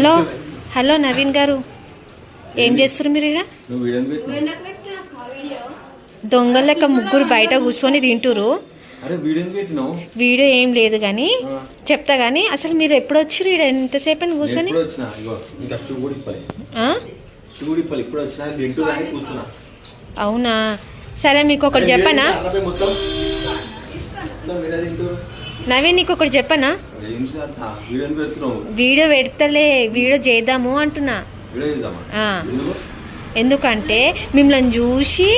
Hello hello Naveen గారు, ఏం చేస్తారు మీరు ఇక్కడ? దొంగ లెక్క ముగ్గురు బయట కూర్చొని తింటురు. వీడియో ఏం లేదు కానీ చెప్తా కానీ అసలు మీరు ఎప్పుడు వచ్చారు ఇక్కడ? ఎంతసేపు అని కూర్చొని? అవునా, సరే మీకు ఒకటి చెప్పనా నవీన్, నీకు ఒకటి చెప్పనా? వీడియో పెడతలే, వీడియో చేద్దాము అంటున్నా. ఎందుకంటే మిమ్మల్ని చూసి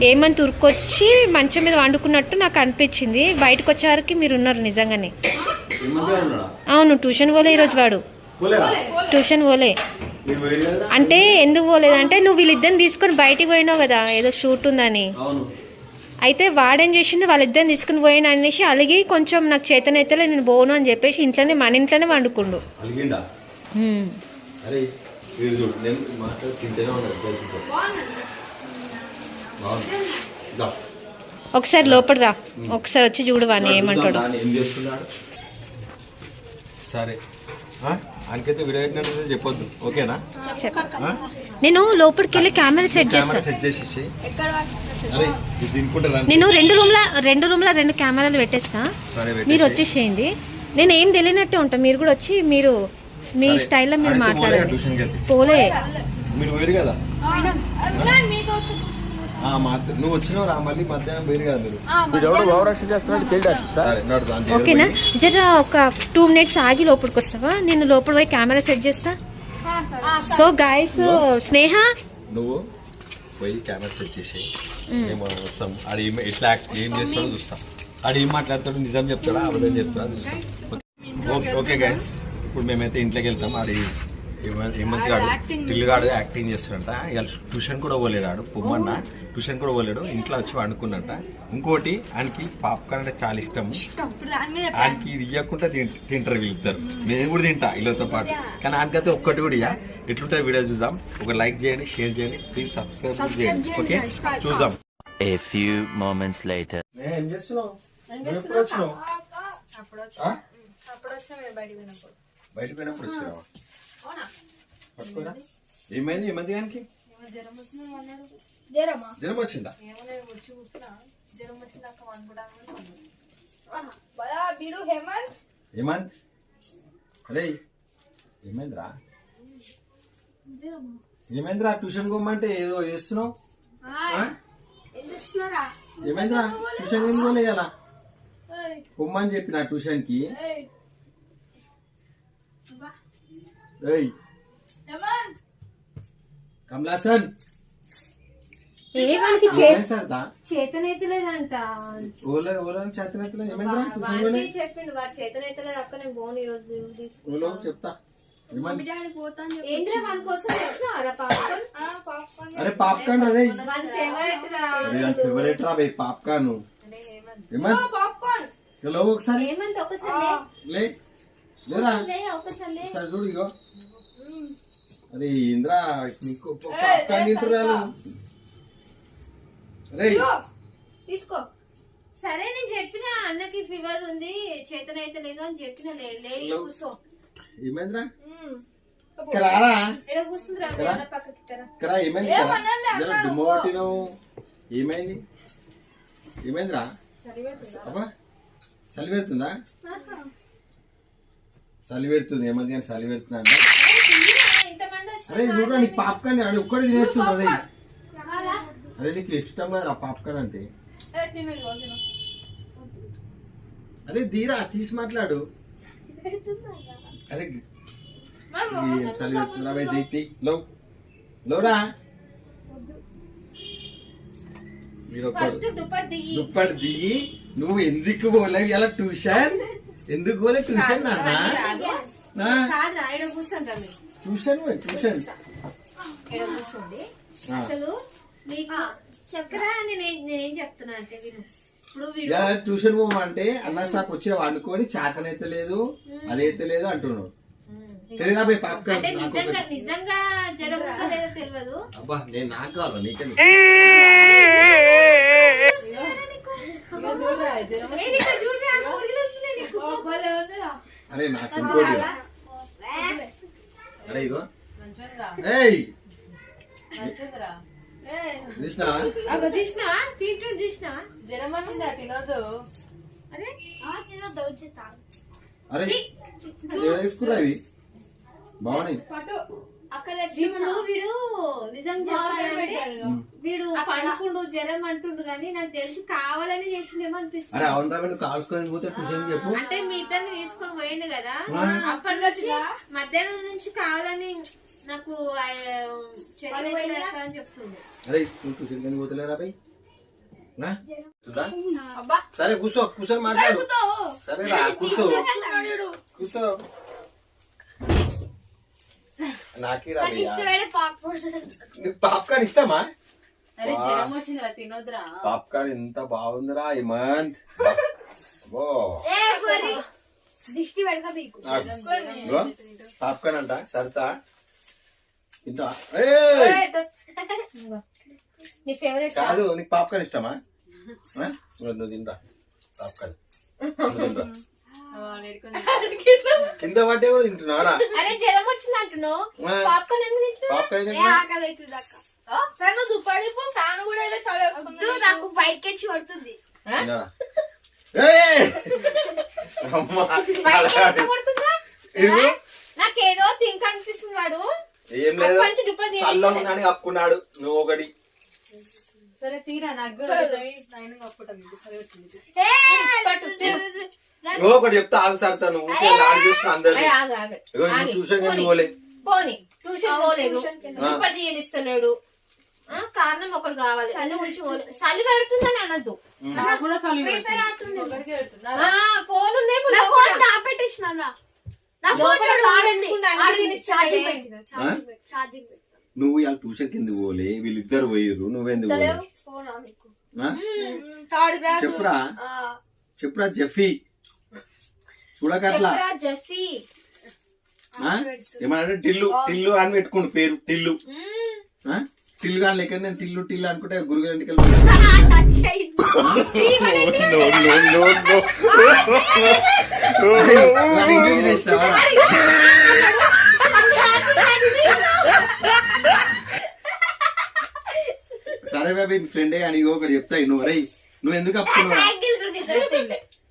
ఏమని తురుకొచ్చి మంచం మీద వండుకున్నట్టు నాకు అనిపించింది. బయటకు వచ్చేవారికి మీరు ఉన్నారు నిజంగానే. అవును, ట్యూషన్ పోలే ఈరోజు వాడు. ట్యూషన్ పోలే అంటే ఎందుకు పోలేదంటే నువ్వు వీళ్ళిద్దరిని తీసుకొని బయటికి పోయినావు కదా, ఏదో షూట్ ఉందని. అయితే వాడేం చేసిండు, వాళ్ళిద్దరిని తీసుకుని పోయిన అనేసి అలిగి కొంచెం నాకు చేతనైతే నేను పోను అని చెప్పేసి ఇంట్లోనే మన ఇంట్లోనే వండుకుండు. ఒకసారి లోపల రా, ఒకసారి వచ్చి చూడు వాడిని ఏమంటాడు. సరే చెప్పొద్దు, ఓకేనా? నేను లోపలికి వెళ్ళి కెమెరా సెట్ చేస్తాను. నేను రెండు రూమ్ల 2 కెమెరాలు పెట్టేస్తా, మీరు వచ్చేసేయండి. నేను ఏం తెలియనట్టే ఉంటా, మీరు కూడా వచ్చి మీరు మీ స్టైల్లో మీరు మాట్లాడండి. పోలే నువ్వు వచ్చినావు మళ్ళీ మధ్యాహ్నం పోయి కదా మీరు. ఓకేనా, జర ఒక 2 minutes ఆగి లోపలికి వస్తావా? నేను లోపల పోయి కెమెరా సెట్ చేస్తా. సో గాయస్, స్నేహ నువ్వు పోయి కెమెరా సెట్ చేసి వస్తాం. ఆడు ఎట్లా ఏం చేస్తాడో చూస్తాం. ఆడు ఏం మాట్లాడతాడు, నిజం చెప్తాడా అబద్ధం చెప్తాడా చూస్తాం. ఓకే గైస్, ఇప్పుడు మేమైతే ఇంట్లోకి వెళ్తాం. ఆడి ఏమంటాడు, పిల్లగాడు యాక్టింగ్ చేస్తాడంట. ఇవాళ ట్యూషన్ కూడా పోలేడు, పొమ్మన్న ట్యూషన్ కూడా పోలేడు, ఇంట్లో వచ్చి వండుకున్నట్ట. ఇంకోటి, ఆయనకి పాప్కార్న్ అంటే చాలా ఇష్టం. ఆయనకి ఇది ఇవ్వకుండా తింటారు వీళ్ళిద్దరు. నేను కూడా తింటా వీళ్ళతో పాటు, కానీ ఆయనకైతే ఒక్కటి కూడా ఇయ్య. ఎట్లుంటాయి వీడియో చూద్దాం. ఒక లైక్ చేయండి, షేర్ చేయండి, ప్లీజ్ సబ్స్క్రైబ్ చేయండి. ఓకే, చూద్దాం. A few moments later. ఏం చేస్తున్నావు? బయట పోయినప్పుడు వచ్చావా? పట్టుకోరా. ఏమైంది ఏమంది ఆయనకి? జ్వరం వచ్చిందా? హేమంత్, అరే ఏమైందిరా? ఏమైందిరా? ట్యూషన్ పోమంటే ఏదో చేస్తున్నావు. ఏమైందిరా? ట్యూషన్ ఏం పోలే కదా, పొమ్మని చెప్పిన ట్యూషన్ కి. కమలాసన్, ఏమనికి చేతనైతలేదంట. చెప్పిండు వాడు చేతనైతలేదు అక్క, నేను పోను ఈ రోజు చెప్తా. అరే పాప్కార్న్, అదే ఫేవరెట్ రా పాప్కార్న్. ఒకసారి ఒకసారి చూడు. ఇగో అరే ఇంద్రా, పాప్కార్న్ తింటున్నాను. తీసుకో. సరే, నేను చెప్పిన అన్నకి ఫీవర్ ఉంది, చేతనైతే లేదు అని చెప్పిన. కూర్చో. ఏమైందిరా? ఏమైంది? ఏమైందిరా? అబ్బా చలి పెడుతుందా? చలి పెడుతుంది. ఏమంది కానీ చలి పెడుతుందా అంటే? అరే చూడ, నీకు పాప్కార్న్ అది ఒక్కడే తినేస్తుంది. అదే అరే నీకు ఇష్టం కదా పాప్కార్న్ అంటే. అరే దీరా తీసి మాట్లాడు. అరే చలి పెడుతుందా? లోరా దుప్పటి దిగి. నువ్వు ఎందుకు పోలేవు ఇలా ట్యూషన్? ఎందుకు పోలే ట్యూషన్? ట్యూషన్ అసలు చెప్పరా? నేనేం చెప్తున్నా అంటే, ట్యూషన్ పోమంటే అన్న సార్ వచ్చి వండుకొని చేతనైతే లేదు, అదైతే లేదు అంటున్నావు. పాప్కార్న్ నిజంగా జ్వరం లేదో తెలియదు. అబ్బా నేను నాకు కావాలి, నీకే. అరే నాకు ఇంకోటి, అరే ఇగో ఏయ్ చూసినావా అగో తీసినా తీర్చుడు తీసినా జ్వరం వచ్చిందా తినొద్దు. అరే అరే వేసుకురా ఇవి బాగున్నాయి. ఇప్పుడు వీడు నిజం చెప్పాలంటే వీడు పండుకుండు జ్వరం అంటుండు కానీ నాకు తెలిసి కావాలని చేసిందేమో అరే అనిపిస్తుంది. అవును రా నువ్వు కాల్చుకొని పోతే ట్యూషన్ చెప్పు. అంటే మీ ఇద్దరిని తీసుకొని పోయిండు కదా అప్పట్లో వచ్చి మధ్యాహ్నం నుంచి కావాలని నాకు చర్య అని చెప్తుంది. అరే నువ్వు ట్యూషన్ కానీ పోతలేరా పై సరే కూర్చో కూర్చొని మాట్లాడు. సరే రా కూర్చో కూర్చో. నాకే రా నీకు పాప్కార్న్ ఇష్టమా? అరే జ్వరం వచ్చిందిరా తినొద్దురా. పాప్కార్న్ ఎంత బాగుందిరా ఈ మంత్. దిష్టి పెడతా మీకు పాప్కార్న్ అంట సరతా ఇంత నీ ఫేవరెట్ కాదు. నీకు పాప్కార్న్ ఇష్టమా? నువ్వు తింటా పాప్కార్న్ కింద పట్టే కూడా తింటున్నారా? అరే జ్వరం వచ్చింది అంటున్నావు పాప్కార్న్ ఎందుకు తింటున్నావు? పాప్కార్న్ తింటున్నా ఆకలి అవుతుంది అక్క సరే నువ్వు దుప్పడిపో ఫ్యాన్ కూడా ఇలా చాలా నాకు బయటకి వచ్చి కొడుతుంది తిన్నారా? ఏయ్! అమ్మా, ఎందుకు కొడుతుందా? ఇదిగో. నాకేదో థింక్ అనిపిస్తుంది వాడు ఏం లేదు అప్పటి నుంచి దుప్పటి తీసేసాడు. చల్లం కానీ కప్పుకున్నాడు నువ్వు ఒకటి. సరే తీరా నాకు కూడా నైన్ కప్పుకుంటాం మీకు సరే వచ్చింది. నువ్వు ఒకటి చెప్తా ఆగు సరతా. నువ్వు నాడు చూస్తున్నా అందరు అరే, ఆగు, ఆగు. ఆగు. ట్యూషన్ పోనీ. పోలే. పోనీ ట్యూషన్ పోలేదు ట్యూషన్కి దుప్పటి తీయనిస్తలేడు. కారణం ఒకటి కావాలి చలి గురించి చలి కడుతుందని అనద్దు. నాకు కూడా చలి Free Fire పెడుతుంది. ఒకటికే పెడుతుందా? ఫోన్ ఉందేమో నా లోపల. ఫోన్ దాపెట్టేసిన నా ఫోన్ లోపల వాడింది పెట్టుకుంటా, అన్ని తినిస్తాడే. ఛార్జింగ్ నువ్వు ఇలా ట్యూషన్ కింద పోలే వీళ్ళిద్దరు పోయిర్రు నువ్వెందుకు పోలే? ఫోన్ నీకు ఆ? థర్డ్ క్లాస్ చెప్పురా చెప్పురా జెఫీ చూడకట్లా జెఫీ ఏమన్నా టిల్లు టిల్లు అని పెట్టుకోండి పేరు టిల్లు. ఆ? టిల్లు కానీ లెక్క నేను టిల్లు టిల్లు అనుకుంటే గురుగారి ఇంటికి సరే బాబీ ఫ్రెండే అని ఒకటి చెప్తాయి నువ్వు అరే నువ్వు ఎందుకు అప్పుకున్నావు?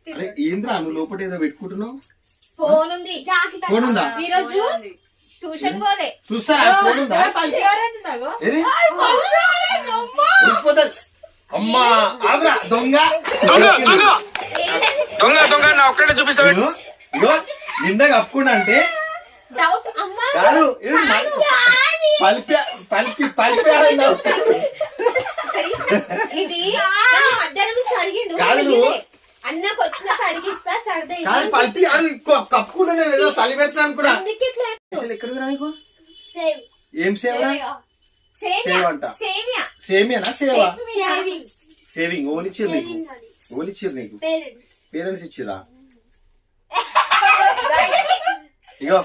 అరే ఏంద్రా నువ్వు లోపల ఏదో పెట్టుకుంటున్నావు? ఫోన్ ఉంది ఫోన్ ఉందా? ఈ రోజు ట్యూషన్ పోలే. చూస్తారా ఫోన్ ఉందా? పల్లి ఎవరంటున్నాగో? ఏది? ఉరికిపోతుంది. అమ్మా ఆగ్రా దొంగ ఇగో, ఇగో నిండా కప్పుకుండా అంటే డౌట్ అమ్మా కాదు ఇది పలిపి పలిపి పలిపారని ఇది నన్ను మధ్యాహ్నం నుంచి అడిగిండు. కాదు నువ్వు. అన్నకు వచ్చినాక అడిగిస్తా సరదా కాదు పలిపి అది కప్పుకుండా నేను ఏదో చలి పెడతా అనుకున్నా. అందుకే ఇట్లా అసలు ఎక్కడికి రా నీకు? సేవ్ ఏం సేవరా? సేవ్ అంట. సేమియా సేమియానా సేవా? సేవింగ్ సేవింగ్ ఓలిచ్చిర్రు నీకు? ఓలిచ్చిర్రు నీకు? పేరెంట్స్ పేరెంట్స్ ఇచ్చిరా? ఇగో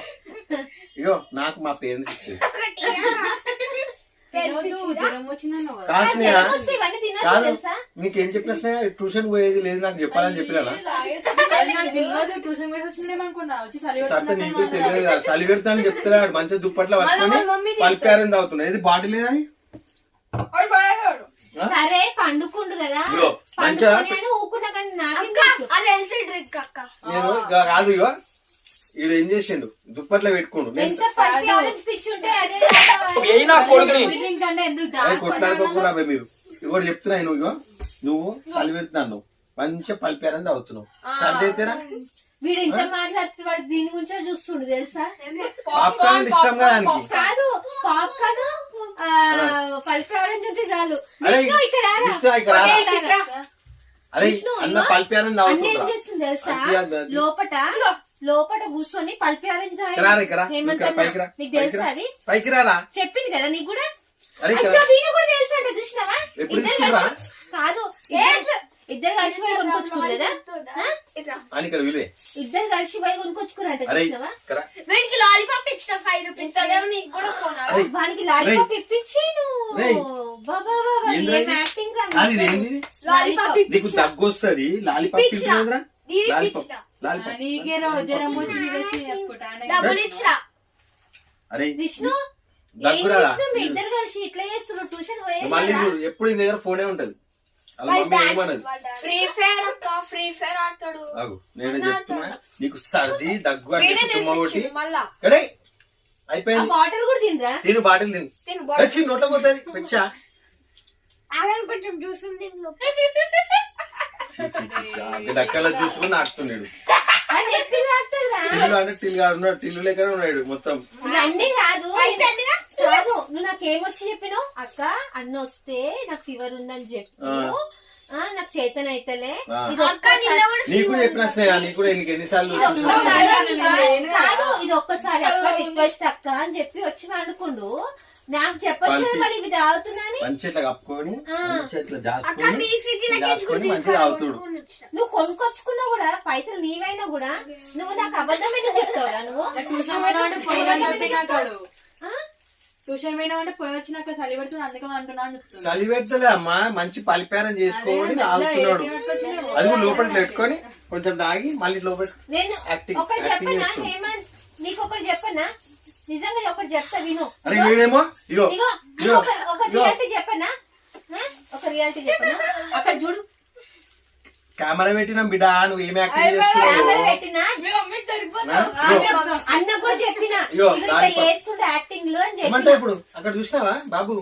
ఇగో నాకు మా పేరెంట్స్ ఇచ్చారు. తినొద్దు, జ్వరం వచ్చిందన్నావు కదా. కాదు స్నేహ, ఇవన్నీ తినదు కాదు తెలుసా? నీకేం చెప్పిన స్నేహ ట్యూషన్ పోయేది లేదు నాకు చెప్పాలని చెప్పినా అరే నాకు తెలియదు ట్యూషన్ వేసి వచ్చిందేమనుకున్నా వచ్చి చలి సత్త నీకు తెలియదు కదా చలి పెడతాను చెప్తున్నాడు మంచిగా దుప్పట్లో పట్టుకొని పలిపారని తాగుతున్నా ఇది బాటిల్ లేదని సరే పండుకుండు కదా ఇగో మంచిగా పండుకొని అని ఊకున్నా కానీ నాకేం తెలుసు? అది హెల్త్ డ్రింక్ అక్క నేను కాదు ఇగో ఈడు ఏం చేసిండు దుప్పట్లో పెట్టుకోండు నేను ఎంత పల్పి ఆరెంజ్ పిచ్చి ఉంటే అదే డ్రింక్ అంటే ఎందుకు అది కొట్లాడుకోకుండా మీరు ఇగోటి చెప్తున్నా నువ్వు ఇగో నువ్వు చలి పెడుతున్నాను మంచిగా పలిపారని తాగుతున్నావు సర్ది అయితేరా వీడు ఇంత మాట్లాడుతున్నాడు దీని గురించే చూస్తుండు తెలుసా? పాప్కార్న్ ఇష్టం కదా ఆయనకి. కాదు పాప్కార్న్ పల్పి ఆరెంజ్ ఉంటే చాలు. అరే విష్ణు ఇక్కడ రారా? విష్ణు ఇక్కడ రారా? అరే విష్ణు, అన్న ఇగో. పలిపారని అన్న ఏం తాగుతుందా చేస్తుంది తెలుసా? అది అది అది. లోపట కూర్చొని పల్పి ఆరెంజ్ రారా ఇక్కడ రా. హేమంత్ ఇక్కడ అన్న. పైకి రా. నీకు పైకి తెలుసా రా. అది? పైకి రారా చెప్పింది కదా నీకు కూడా. అరే ఇక్కడ అయ్యో, వీణు కూడా తెలుసా అంటే చూసినావా? ఎప్పుడు ఇద్దరు తీసుకురా? కలిసి కాదు ఇద్దరు కలిసి పోయి కొనుక్కొచ్చుకోలేదా? అని ఇక్కడ విలువే ఇద్దరు కలిసి పోయి కొనుక్కొచ్చుకున్నారంట అరే చూసినావా? ఇక్కడ వీడికి లాలీపాప్ ఇచ్చిన 5 రూపీస్ అదేమో నీకు కూడా ఫోన్ అరే వానికి లాలీపాప్ ఇప్పించి రేయ్. బాబా ఏందిరా ఏం ఇది? యాక్టింగ్ అది ఏంది లాలీపాప్ నీకు దగ్గు వస్తుంది లాలీపాప్ ఇప్పించిన. తింటున్నావురా నీకు లాలీపాప్ ఇప్పించిన. లాలీపాప్ నీకే జ్వరం వచ్చి నీకు వచ్చి చెప్పుకుంటా డబ్బులు ఇచ్చిన అరే విష్ణు దగ్గురా విష్ణు మీ ఇద్దరు కలిసి ఇట్లా చేస్తున్నారు ట్యూషన్ మళ్ళీ పోయేది చూడు, ఎప్పుడు నీ దగ్గర ఫోనే ఉంటది. అలా మమ్మీ ఏమన్నది? ఫ్రీ ఫైర్ ఫ్రీ ఫైర్ ఆడతాడు. ఆగు, నేను చెప్తున్నా నీకు సర్ది దగ్గు అంటే తుమ్మ ఒకటి మళ్ళా ఎడే అయిపోయింది. బాటిల్ కూడా తినరా తిను బాటిల్ తిను తిను వచ్చి నోట్లో పోతుంది పిచ్చా. ఆగని కొంచెం జ్యూస్ ఉంది ఇందులో. దక్కలా చూసుకుని నాకుతున్నాడు. అని ఎత్తి రాస్తారా టిల్లు అంటే టిల్లు కాదు, ఉన్నాడు టిల్లు లెక్కనే ఉన్నాడు మొత్తం. అన్నీ కాదు కాదు నువ్వు నాకేమొచ్చి చెప్పినావు అక్క అన్న వస్తే నాకు ఫీవర్ ఉందని చెప్పు నాకు చేతన అయితలే ఇది నీకు చెప్పిన స్నేహ, నీకు కూడా ఎన్నిసార్లు కాదు ఇది ఒక్కసారి అక్క రిక్వెస్ట్ అక్క అని చెప్పి వచ్చి వండుకుండు నాకు చెప్పొచ్చు మరి ఇవి తాగుతున్నాని మంచి ఇట్లా కప్పుకొని మంచి ఇట్లా అక్క మీ ఫ్రిడ్జ్ దాచుకొని మంచిగా తాగుతాడు. నువ్వు కొనుక్కొచ్చుకున్నా కూడా పైసలు నీవైనా కూడా నువ్వు నాకు అబద్ధమైన చెప్తావురా నువ్వు ట్యూషన్ పోయినామంటే ట్యూషన్ పోయినామంటే పోయి వచ్చినాక చలి పెడుతుంది అందుకే అంటున్నా అని చెప్తున్నా. చలి పెడతలే అమ్మా, మంచి పలిపేరం చేసుకొని తాగుతున్నాడు. అది కూడా లోపలికి పెట్టుకొని కొంచెం తాగి మళ్ళీ లోపల నేను యాక్టింగ్ ఒకటి యాక్టింగ్ చెప్పనా చేస్తుంది. హేమంత్ నీకు ఒకటి చెప్పనా నిజంగా ఒకటి చెప్తా విను అరే వీడేమో ఇగో ఇగో ఇగో ఒక రియాలిటీ చెప్పనా ఒక రియాలిటీ చెప్పనా అక్కడ చూడు కెమెరా పెట్టినాం బిడ్డ, నువ్వు ఏమి యాక్టింగ్ కెమెరా చేస్తున్నావు? పెట్టినా ఆ? ఇగో, అన్న కూడా చెప్పిన ఇగో, ఇట్లా దాని ప- చేస్తుంటే యాక్టింగ్ లో అని ఏమంటావు చెప్పిన ఇప్పుడు అక్కడ చూసినావా బాబు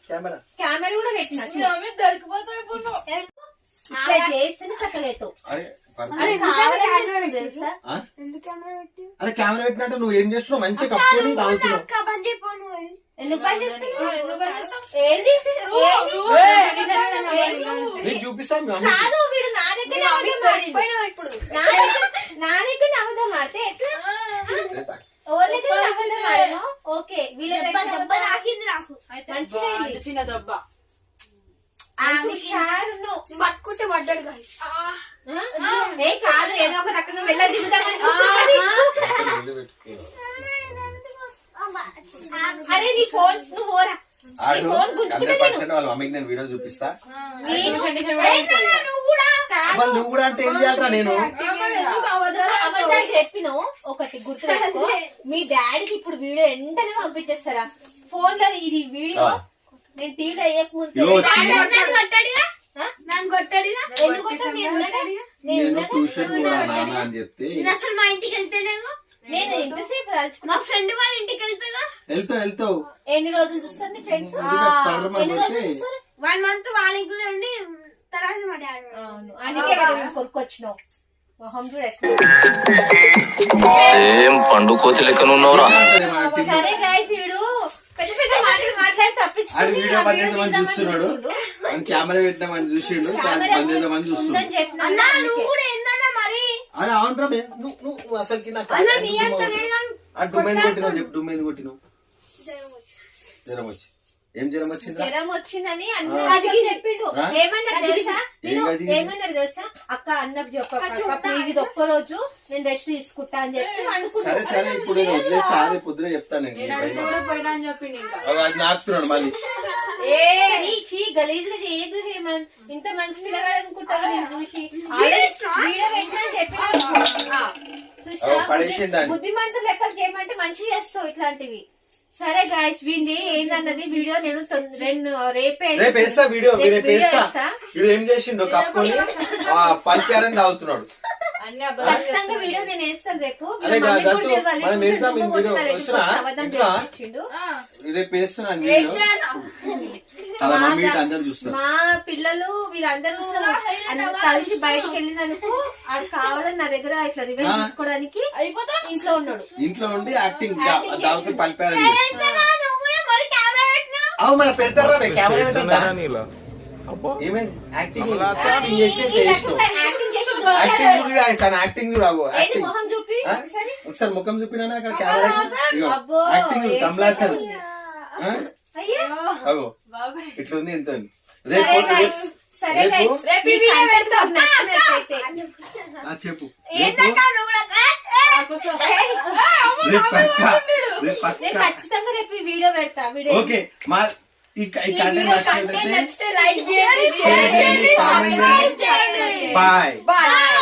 కెమెరా? కెమెరా కూడా పెట్టిన ఇట్లా చేస్తేనే చక్కగైతావు అరే అరే కావాలని చేస్తుంది తెలుసా ఆ? ఎందుకు కెమెరా పెట్టి అరే కెమెరా పెట్టినట్టు నువ్వు ఏం చేస్తున్నావు? మంచిగా కప్పుకొని తాగుతున్నావు. అక్క బండి పోను ఎందుకు పని చేస్తున్నావు ఏంది నీకు చూపిస్తాను మీ మమ్మీ. కాదు వీడు నా దగ్గర అబద్ధం ఆడిండు. పోయినావు ఇప్పుడు. నా దగ్గర అబద్ధం ఆడితే ఎట్లా ఏ తాకు. ఓళ్ళ దగ్గర అబద్ధం ఆడాను ఓకే వీళ్ళ దెబ్బ దగ్గర దెబ్బ తాకింది నాకు. మంచిగా అయింది. చిన్న దెబ్బ హుషారు నువ్వు. పట్టుకుంటే పడ్డాడు guys. ఏ కాదు ఏదో ఒక రకంగా వెళ్ళ దిగుదామని చూస్తున్నాడు. ముందు పెట్టుకో. అరే నీ ఫోన్ నువ్వు ఓరా ఆడు ఫోన్ గుంజుకుంటే 100% వాళ్ళ మమ్మీకి నేను వీడియో చూపిస్తా. నువ్వు కూడా అబ్బా, నువ్వు కూడా అంటే ఏం చేయాలరా నేను? అబద్ధాలు చెప్పినావు ఒకటి గుర్తు పెట్టుకో మీ డాడీకి ఇప్పుడు వీడియో వెంటనే పంపించేస్తారా ఫోన్ లో ఇది వీడియో ఆ. నేను టీవీలో వేయకముందు ఇగో నన్ను కొట్టాడుగా నన్ను కొట్టాడుగా ఎందుకు కొట్టావు? నేను ఉన్నాగా? నేను నేను ఉన్నాగా? ట్యూషన్ కూడా నాన్న అని చెప్తే నేను అసలు మా ఇంటికి వెళ్తేనేమో నేను ఎంతసేపు మా తలుచుకున్నా ఫ్రెండ్ వాళ్ళ ఇంటికి వెళ్తాగా వెళ్తావు ఎన్ని రోజులు చూస్తారు నీ ఫ్రెండ్స్ పర్రమని ఎన్ని రోజులు చెప్తే చూస్తారు 1 month వాళ్ళ ఇంట్లో ఉండి తర్వాత మా డాడీ అవును అందుకే కదా నేను కొనుక్కొచ్చినావు మొహం చూడు ఎక్కడ. సేమ్ పండు కోతి లెక్కనున్నావురా. సరే గాయస్ వీడు పెద్ద పెద్ద మాటలు మాట్లాడి అది తప్పించుకుంటూ వీడియో ఆ బంద్ వీడియో చేద్దామని తీద్దామని చూస్తున్నాడు, చూస్తుండు. అని కెమెరా పెట్టినామని చూసిండు, కెమెరా బంద్ చేద్దామని చూస్తున్నాడు. ఉందని చెప్పినా అన్నా అందుకే. నువ్వు కూడా ఏందన్నా మరి అరే అవునరా నువ్వు అసలుకి నాకు అన్నా నీ అంత లేడు కానీ ఆ డుమ్మెని కొట్టినావు చెప్పు, డుమ్మెని కొట్టినావు. జ్వరం వచ్చి ఏం జ్వరం వచ్చిందా? జ్వరం వచ్చిందని అన్న అదికి చెప్పిండు ఆ? ఏమన్నాడు తెలుసా నేను గదికి? ఏమన్నాడు తెలుసా అక్క అన్నకు చెప్పక్క ప్లీజ్ ఇది ఒక్క రోజు నేను రెస్ట్ తీసుకుంటా అని చెప్పి సరే సరే ఇప్పుడు నేను వదిలేసి సారే పొద్దున చెప్తాను నేను నీ నేనంటే పైన. కూడా పోయినా అని చెప్పిండు ఇంకా అగో అది నాకుతున్నాడు మళ్ళీ. గలీజ్ గా చేయదు హేమంత్ ఇంత మంచి పిల్లగాడు అనుకుంటారు నేను చూసి వీడియో పెట్టినా చెప్పిన అగో పడేసిండు అని. బుద్ధిమంతులు లెక్కలు చేయమంటే మంచి చేస్తావు ఇట్లాంటివి. సరే గాయస్ వీడి ఏందన్నది వీడియో నేను రేపు వేస్తా వీడియో రేపు వేస్తా. వేస్తా. వీడు ఏం చేసిండు కప్పుకొని పల్పారని తాగుతున్నాడు. అన్ని అబద్ధాలు ఖచ్చితంగా వీడియో నేను వేస్తాను రేపు అదే మీ మమ్మీ గట్టు కూడా తెలియాలి. మనం వేస్తాం ట్యూషన్ వీడియో కొట్టినా వస్తున్నా అబద్ధం ఇంట్లో చెప్పించిండు. రేపు వేస్తున్నాను వీడియో. అలా మమ్మీ ఇట్లా అందరు చూస్తారు. మా పిల్లలు వీళ్ళందరూ కలిసి బయటికి వెళ్ళినందుకు ఆడు కావాలని నా దగ్గర ఇట్లా రివెంజ్ తీసుకోవడానికి ఇంట్లో ఉన్నాడు. ఇంట్లో ఉండి యాక్టింగ్ తాగుతూ పల్పారని నువ్వు కూడా మరి కెమెరా పెట్టినావు అవు మన పెడతారా కెమెరా పెట్టా ఏమైంది యాక్టింగ్ చేసినావు. యాక్టింగ్ చేసి యాక్టింగ్ చూడు ఆయన యాక్టింగ్ చూడు అగో ఏది యాక్టింగ్ మొహం చూపి ఆ? ఒకసారి ఒకసారి ముఖం చూపినా అక్కడ కెమెరా అబ్బో, యాక్టింగ్ కమలాసన్ అయ్యా అగో బాబాయ్ ఇట్లుంది ఎంత సరే రేపు guys, సరే guys, రేపు ఈ వీడియో content పెడతాం. నచ్చినట్లయితే చెప్పు ఏందన్నా నువ్వు కూడా రేపు పక్కా రేపు నేను పక్కా ఖచ్చితంగా రేపు ఈ వీడియో పెడతా వీడియో ఓకే మా ఈ ఈ కంటెంట్ వీడియో కంటెంట్ నచ్చినట్లయితే నచ్చితే లైక్ చేయండి షేర్ చేయండి, కామెంట్ చేయండి. చేయండి బాయ్ బాయ్